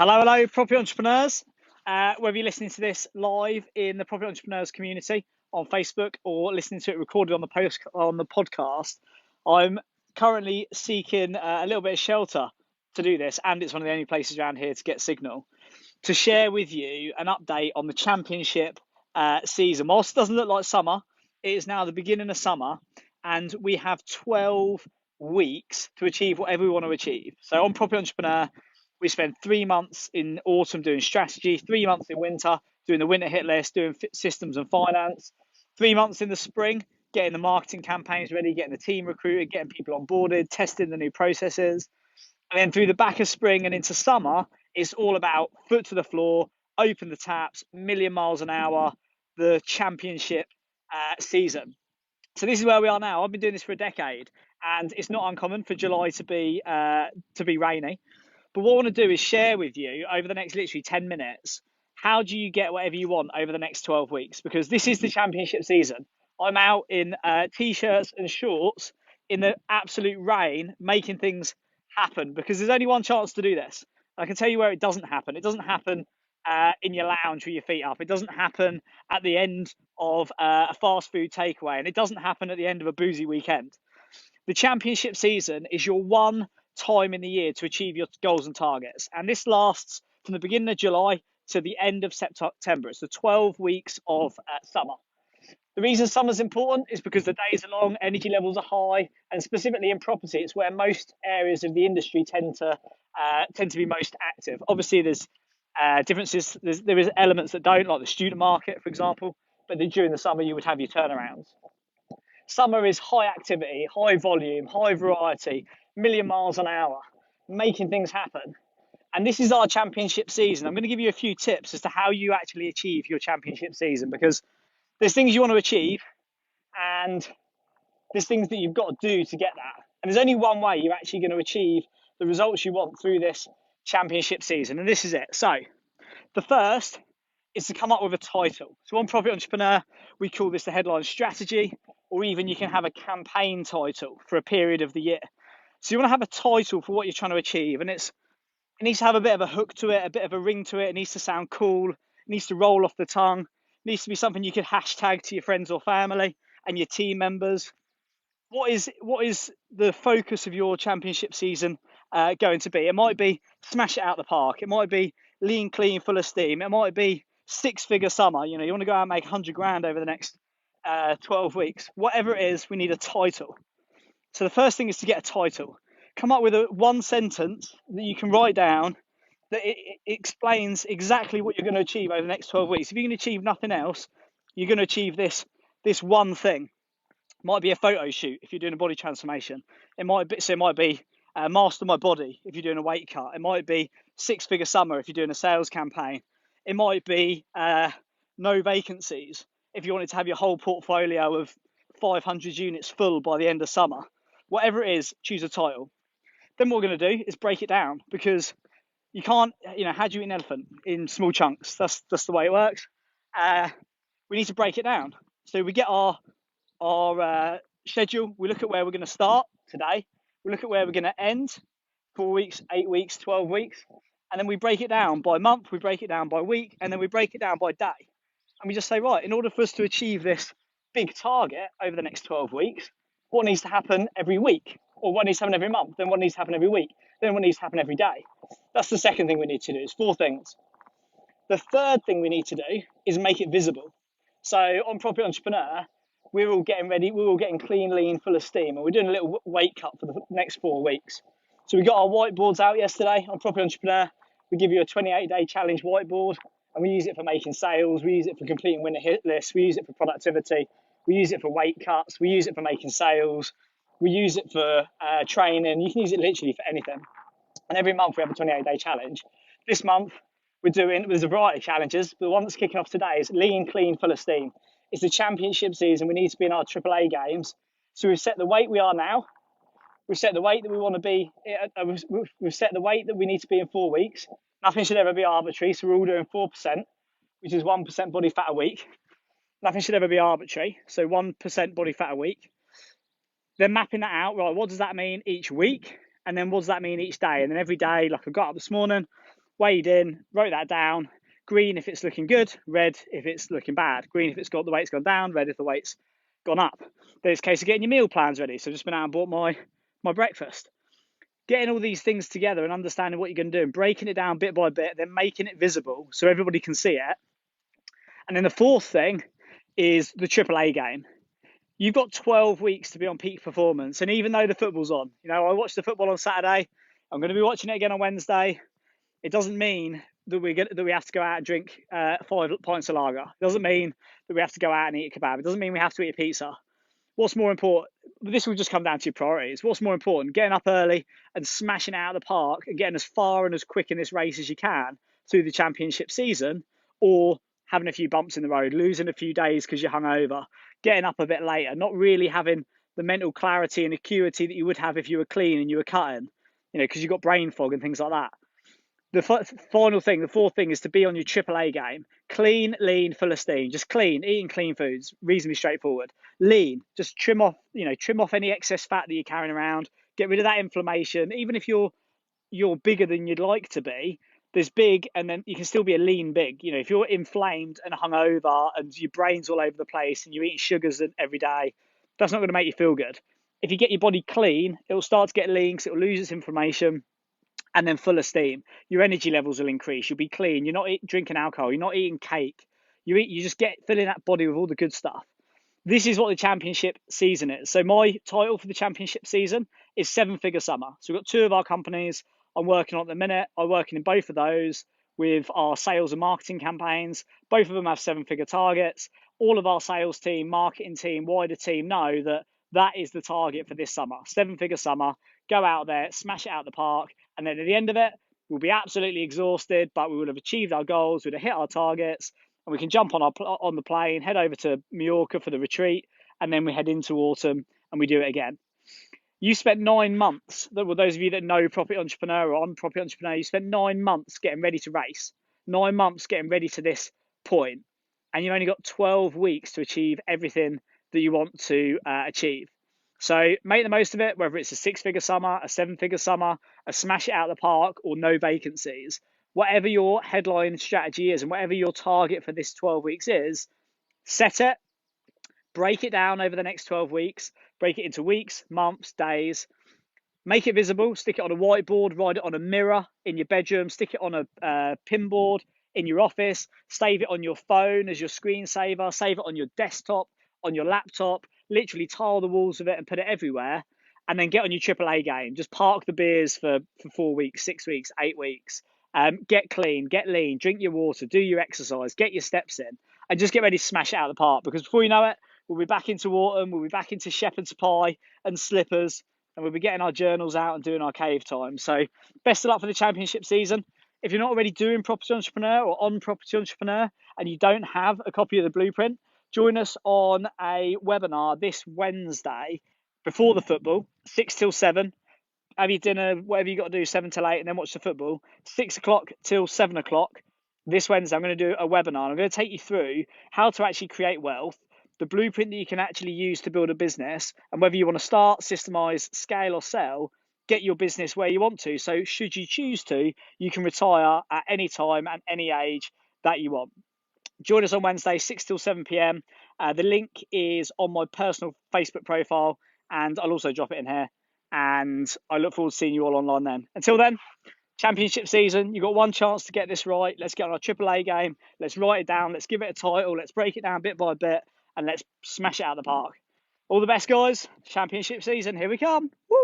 Hello, property entrepreneurs. Whether you're listening to this live in the property entrepreneurs community on Facebook or listening to it recorded on the podcast, I'm currently seeking a little bit of shelter to do this, and it's one of the only places around here to get signal to share with you an update on the championship season. Whilst it doesn't look like summer, it is now the beginning of summer, and we have 12 weeks to achieve whatever we want to achieve. So on Property Entrepreneur, we spend 3 months in autumn doing strategy, 3 months in winter doing the winter hit list, doing systems and finance, 3 months in the spring getting the marketing campaigns ready, getting the team recruited, getting people onboarded, testing the new processes. And then through the back of spring and into summer, it's all about foot to the floor, open the taps, million miles an hour, the championship season. So this is where we are now. I've been doing this for a decade, and it's not uncommon for July to be rainy. But what I want to do is share with you over the next literally 10 minutes, how do you get whatever you want over the next 12 weeks? Because this is the championship season. I'm out in t-shirts and shorts in the absolute rain, making things happen, because there's only one chance to do this. I can tell you where it doesn't happen. It doesn't happen in your lounge with your feet up. It doesn't happen at the end of a fast food takeaway, and it doesn't happen at the end of a boozy weekend. The championship season is your one time in the year to achieve your goals and targets, and this lasts from the beginning of July to the end of September. It's the 12 weeks of summer. The reason summer's important is because the days are long, energy levels are high, and specifically in property, it's where most areas of the industry tend to be most active. Obviously, there's differences. There is elements that don't, like the student market, for example, but then during the summer you would have your turnarounds. Summer is high activity, high volume, high variety, million miles an hour, making things happen. And this is our championship season. I'm going to give you a few tips as to how you actually achieve your championship season, because there's things you want to achieve and there's things that you've got to do to get that. And there's only one way you're actually going to achieve the results you want through this championship season. And this is it. So the first is to come up with a title. So on Property Entrepreneur, we call this the headline strategy, or even you can have a campaign title for a period of the year. So you want to have a title for what you're trying to achieve, and it needs to have a bit of a hook to it, a bit of a ring to it. It needs to sound cool. It needs to roll off the tongue. It needs to be something you could hashtag to your friends or family and your team members. What is the focus of your championship season going to be? It might be smash it out the park. It might be lean, clean, full of steam. It might be six-figure summer. You want to go out and make 100 grand over the next 12 weeks. Whatever it is, we need a title. So the first thing is to get a title. Come up with one sentence that you can write down that it explains exactly what you're going to achieve over the next 12 weeks. If you can achieve nothing else, you're going to achieve this one thing. It might be a photo shoot if you're doing a body transformation. It might be master my body if you're doing a weight cut. It might be six-figure summer if you're doing a sales campaign. It might be no vacancies if you wanted to have your whole portfolio of 500 units full by the end of summer. Whatever it is, choose a title. Then what we're going to do is break it down, because you can't, how do you eat an elephant? In small chunks. That's the way it works. We need to break it down. So we get our schedule. We look at where we're going to start today. We look at where we're going to end, 4 weeks, 8 weeks, 12 weeks. And then we break it down by month, we break it down by week, and then we break it down by day. And we just say, right, in order for us to achieve this big target over the next 12 weeks, what needs to happen every week? Or what needs to happen every month? Then what needs to happen every week? Then what needs to happen every day? That's the second thing we need to do. It's 4 things. The third thing we need to do is make it visible. So on Property Entrepreneur, we're all getting ready. We're all getting clean, lean, full of steam. And we're doing a little weight cut for the next 4 weeks. So we got our whiteboards out yesterday on Property Entrepreneur. We give you a 28-day challenge whiteboard, and we use it for making sales. We use it for completing winter hit lists. We use it for productivity. We use it for weight cuts. We use it for making sales. We use it for training. You can use it literally for anything. And every month we have a 28-day challenge. This month there's a variety of challenges. The one that's kicking off today is lean, clean, full of steam. It's the championship season. We need to be in our AAA games. So we've set the weight we are now. We've set the weight that we want to be. We've set the weight that we need to be in 4 weeks. Nothing should ever be arbitrary. So we're all doing 4%, which is 1% body fat a week. Nothing should ever be arbitrary. So 1% body fat a week. Then mapping that out, right, what does that mean each week? And then what does that mean each day? And then every day, like I got up this morning, weighed in, wrote that down. Green if it's looking good, red if it's looking bad. Green if it's got the weight's gone down, red if the weight's gone up. Then it's a case of getting your meal plans ready. So I've just been out and bought my breakfast. Getting all these things together and understanding what you're going to do and breaking it down bit by bit, then making it visible so everybody can see it. And then the fourth thing is the AAA game. You've got 12 weeks to be on peak performance. And even though the football's on, I watched the football on Saturday. I'm going to be watching it again on Wednesday. It doesn't mean that we have to go out and drink 5 pints of lager. It doesn't mean that we have to go out and eat a kebab. It doesn't mean we have to eat a pizza. What's more important? This will just come down to your priorities. What's more important? Getting up early and smashing it out of the park and getting as far and as quick in this race as you can through the championship season, or having a few bumps in the road, losing a few days because you're hungover, getting up a bit later, not really having the mental clarity and acuity that you would have if you were clean and you were cutting, because you've got brain fog and things like that. The final thing, the fourth thing, is to be on your AAA game. Clean, lean, full of steam. Just clean, eating clean foods, reasonably straightforward. Lean, just trim off any excess fat that you're carrying around. Get rid of that inflammation. Even if you're bigger than you'd like to be, there's big, and then you can still be a lean big. If you're inflamed and hungover and your brain's all over the place and you're eating sugars every day, that's not going to make you feel good. If you get your body clean, it will start to get lean because it will lose its inflammation. And then full of steam, your energy levels will increase. You'll be clean. You're not drinking alcohol. You're not eating cake. You just get filling that body with all the good stuff. This is what the championship season is. So my title for the championship season is 7-Figure Summer. So we've got 2 of our companies I'm working on at the minute. I'm working in both of those with our sales and marketing campaigns. Both of them have 7-figure targets. All of our sales team, marketing team, wider team know that is the target for this summer. 7-Figure Summer. Go out there, smash it out the park. And then at the end of it, we'll be absolutely exhausted, but we will have achieved our goals, we'll have hit our targets, and we can jump on the plane, head over to Mallorca for the retreat, and then we head into autumn and we do it again. You spent 9 months, well, those of you that know Property Entrepreneur or on Property Entrepreneur, you spent 9 months getting ready to race, 9 months getting ready to this point, and you've only got 12 weeks to achieve everything that you want to achieve. So make the most of it, whether it's a 6-figure summer, a 7-figure summer, a smash it out of the park, or no vacancies. Whatever your headline strategy is and whatever your target for this 12 weeks is, set it, break it down over the next 12 weeks, break it into weeks, months, days, make it visible, stick it on a whiteboard, write it on a mirror in your bedroom, stick it on a pin board in your office, save it on your phone as your screensaver, save it on your desktop, on your laptop, literally tile the walls of it and put it everywhere, and then get on your AAA game. Just park the beers for 4 weeks, 6 weeks, 8 weeks. Get clean, get lean, drink your water, do your exercise, get your steps in, and just get ready to smash it out of the park, because before you know it, we'll be back into autumn, we'll be back into shepherd's pie and slippers, and we'll be getting our journals out and doing our cave time. So best of luck for the championship season. If you're not already doing Property Entrepreneur or on Property Entrepreneur and you don't have a copy of the blueprint, join us on a webinar this Wednesday before the football, 6 till 7. Have your dinner, whatever you got to do, 7 till 8, and then watch the football. 6 o'clock till 7 o'clock. This Wednesday, I'm going to do a webinar. I'm going to take you through how to actually create wealth, the blueprint that you can actually use to build a business, and whether you want to start, systemize, scale, or sell, get your business where you want to. So should you choose to, you can retire at any time and any age that you want. Join us on Wednesday, 6 till 7 p.m. The link is on my personal Facebook profile, and I'll also drop it in here. And I look forward to seeing you all online then. Until then, championship season, you've got one chance to get this right. Let's get on our AAA game. Let's write it down. Let's give it a title. Let's break it down bit by bit, and let's smash it out of the park. All the best, guys. Championship season, here we come. Woo!